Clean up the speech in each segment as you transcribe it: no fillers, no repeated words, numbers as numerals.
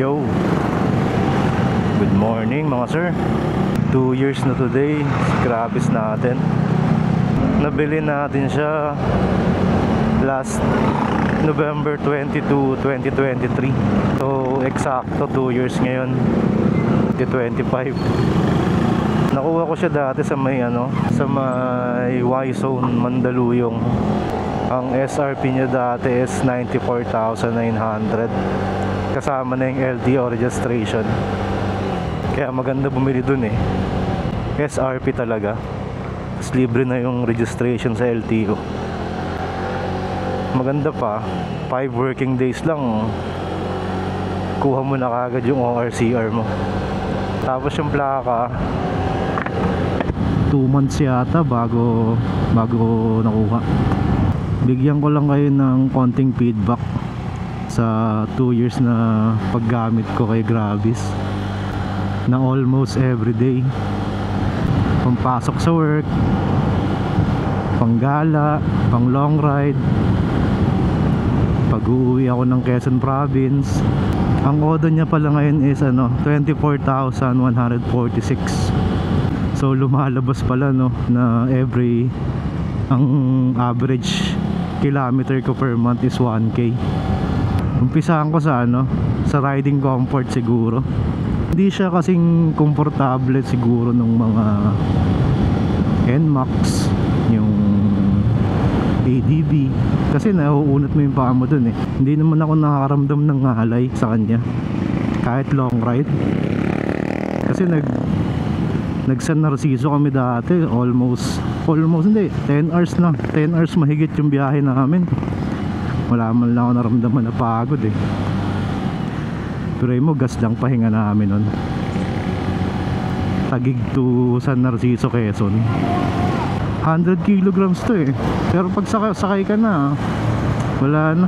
Yo, good morning mga sir. 2 years na today, Grabis natin. Nabili natin siya last November 22, 2023. So eksakto 2 years ngayon, 2025. Nakuha ko siya dati sa may sa may Y-Zone Mandaluyong. Ang SRP niya dati is 94,900. Kasama na yung LTO registration. Kaya maganda bumili dun eh. SRP talaga. Tapos libre na yung registration sa LTO. Maganda pa, 5 working days lang kuha mo na kagad yung ORCR mo. Tapos yung plaka 2 months yata bago nakuha. Bigyan ko lang kayo ng konting feedback sa 2 years na paggamit ko kay Grabis, na almost everyday, pampasok sa work, panggala, pang long ride, pag uuwi ako ng Quezon Province. Ang odo niya pala ngayon is 24,146. So lumalabas pala na every, ang average kilometer ko per month is 1K. Umpisahan ko sa sa riding comfort siguro. Hindi siya kasing komportable siguro nung mga NMAX, yung ADB, kasi nauunat mo yung paa mo dun eh. Hindi naman ako nakakaramdam ng ngalay sa kanya kahit long ride. Kasi nag San Narciso kami dati, almost hindi, 10 hours na, 10 hours mahigit yung biyahe namin. Wala man lang ako naramdaman na pagod eh. Pero mo, gas lang pahinga namin nun. Tagig to San Narciso, Quezon. 100 kilograms to eh. Pero pag sakay ka na, wala na.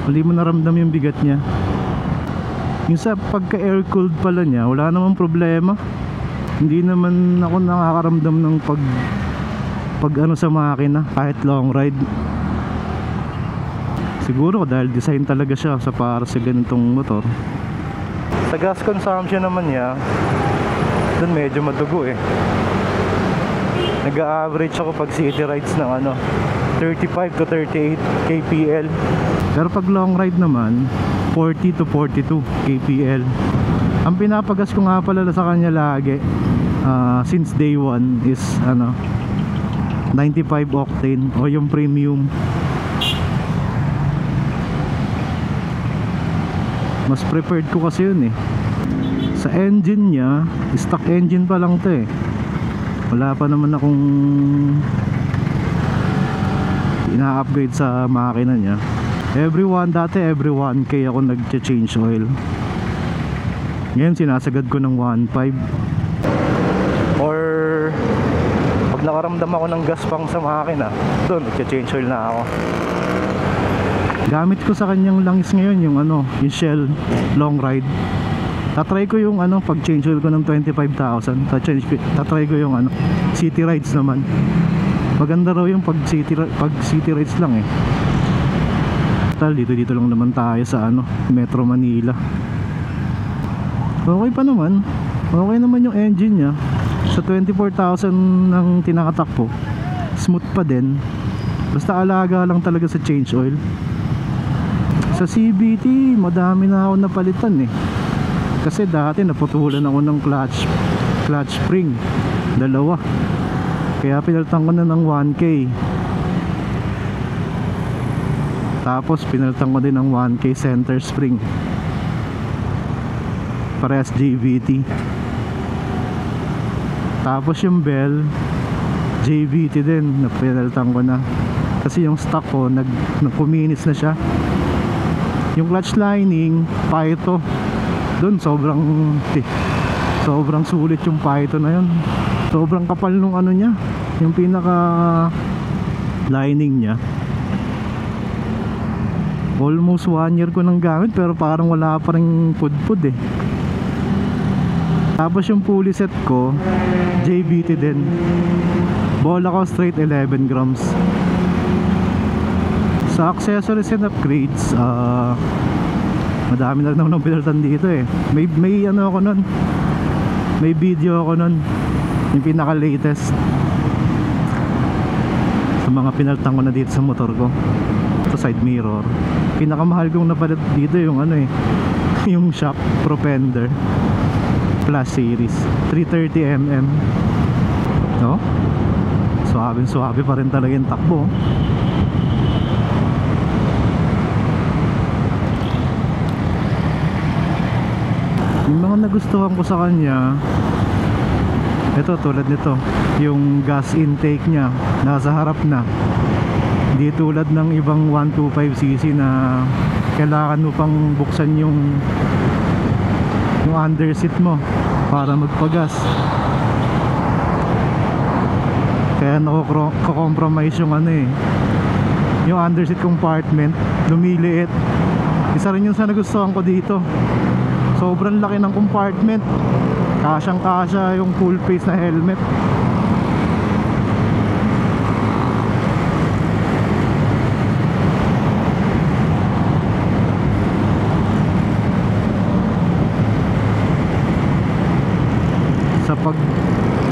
Hindi mo naramdam yung bigat niya. Yung sa pagka air cooled pala niya, wala namang problema. Hindi naman ako nakakaramdam ng pag sa makina kahit long ride. Siguro dahil design talaga siya para sa ganitong motor. Sa gas consumption naman niya, dun medyo madugo eh. Nag-a-average ako pag city rides ng 35 to 38 kpl. Pero pag long ride naman, 40 to 42 kpl. Ang pinapagas ko nga pala sa kanya lagi, since day 1 is 95 octane o yung premium. Mas preferred ko kasi yun eh. Sa engine niya, stock engine pa lang to eh. Wala pa naman akong ina-upgrade sa makina niya. Dati every 1K ako nag-change oil. Ngayon sinasagad ko ng 1.5. Or pag nakaramdam ako ng gas pang sa makina, doon nag-change oil na ako. Gamit ko sa kanyang langis ngayon yung yung Shell long ride. Tatry ko yung pag change oil ko ng 25,000. Tatry ko yung city rides naman. Maganda raw yung pag city rides lang eh. Dito lang naman tayo sa Metro Manila. Okay pa naman. Okay naman yung engine niya. Sa 24,000 ng tinakatakbo, smooth pa din. Basta alaga lang talaga sa change oil. Sa CVT, madami na ako napalitan eh. Kasi dati naputulan ako ng clutch spring, 2. Kaya pinalitan ko na ng 1K. Tapos pinalitan ko din ng 1K center spring. Parehas JVT. Tapos yung bell, JVT din, napinalitan ko na. Kasi yung stock ko nagkuminis na siya. Yung clutch lining, Pyto. Doon sobrang sulit yung Pyto na yun. Sobrang kapal nung niya, yung pinaka lining niya. Almost 1 year ko nang gamit pero parang wala pa ring pudpud eh. Tapos yung pulley set ko, JVT din. Bola ko straight 11 grams. Sa accessories and upgrades, Madami na rin ako nang pinalitan dito eh. May ano ako nun, may video ako nun, yung pinaka latest sa mga pinalitan ko na dito sa motor ko, sa side mirror. Pinakamahal kong napalit dito yung ano eh, yung shock propender plus series 330mm. No? Suabe pa rin talaga yung takbo. Yung mga nagustuhan ko sa kanya, ito tulad nito, yung gas intake nya nasa harap na, hindi tulad ng ibang 125cc na kailangan mo pang buksan yung underseat mo para magpagas. Kaya nako-compromise yung ano eh, yung underseat compartment lumiliit. Isa rin yung sa nagustuhan ko dito, sobrang laki ng compartment, kasyang kasya yung full face na helmet.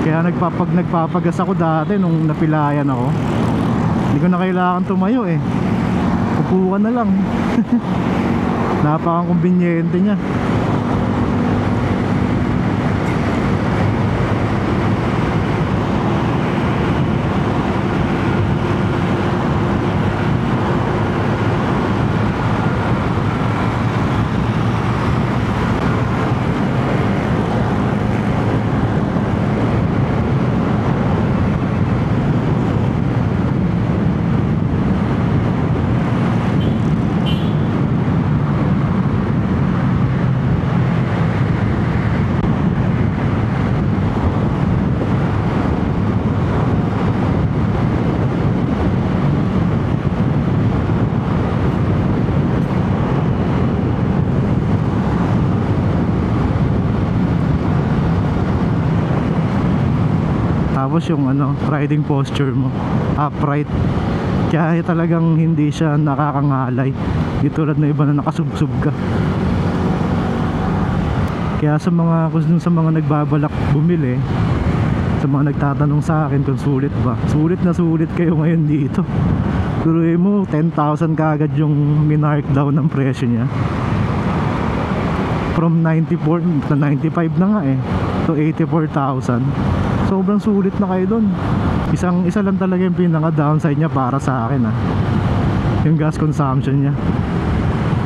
Kaya nagpapagas ako dati nung napilayan ako, hindi ko na kailangan tumayo eh, upuan na lang. Napaka-conveniente nya. Tapos yung ano, riding posture mo upright, kaya talagang hindi siya nakakangalay, di tulad na iba na nakasubsob ka. Kaya sa mga nagbabalak bumili, sa mga nagtatanong sa akin kung sulit ba, sulit na sulit kayo ngayon dito. Tuloy mo 10,000 kaagad yung minark down ng presyo niya, from 94 na 95 na nga eh, to 84,000. Sobrang sulit na kayo dun. Isa lang talaga yung pinaka downside niya para sa akin yung gas consumption niya.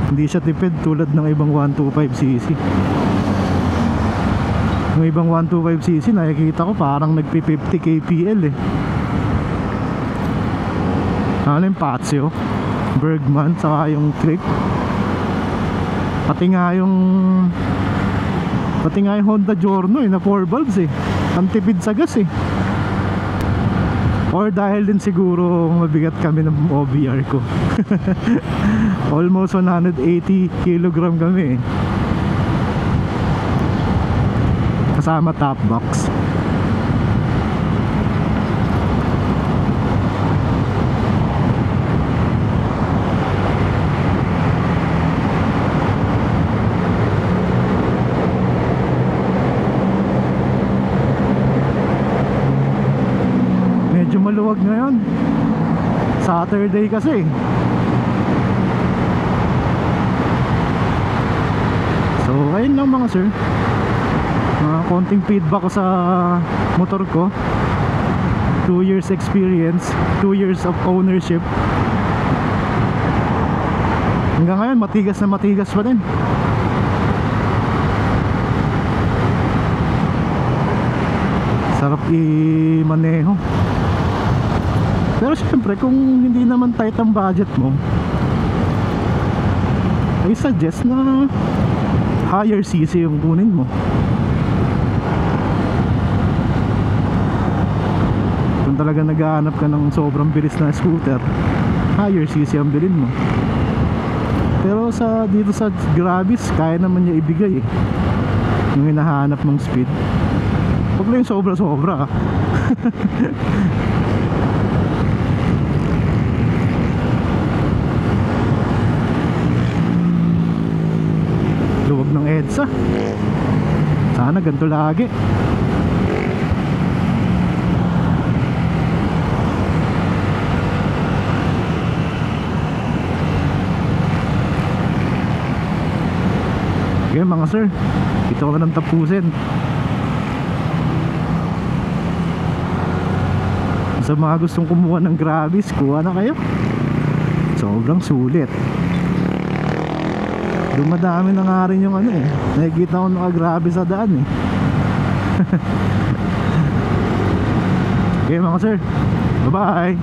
Hindi siya tipid tulad ng ibang 125cc. Yung ibang 125cc nakikita ko parang nagpi 50 kpl eh. Ano yung Pazio, Bergman, saka yung Trick, pati nga yung Honda Giorno na 4 valves eh, ang tipid sa gas eh. Or dahil din siguro mabigat kami ng OBR ko. Almost 180 kg kami eh, kasama top box. Maluwag ngayon, Saturday kasi. So ayun lang mga sir, mga konting feedback ko sa motor ko. 2 years experience, 2 years of ownership. Hanggang ngayon matigas na matigas pa din. Sarap i-maneho. Pero syempre kung hindi naman tight ang budget mo, I suggest na higher cc yung kunin mo. Kung talaga naghahanap ka ng sobrang bilis na scooter, higher cc ang bilhin mo. Pero dito sa Gravis, kaya naman niya ibigay yung hinahanap mong speed. Huwag lang yung sobra-sobra. ayos ah. Sana ganito lagi. Okay mga sir, ito ko nang tapusin. Sa mga gustong kumuha ng Gravis, kuha na kayo. Sobrang sulit. Dumadami na nga rin yung ano eh. Nakikita ko naka-Gravis sa daan eh. Okay mga sir, bye bye.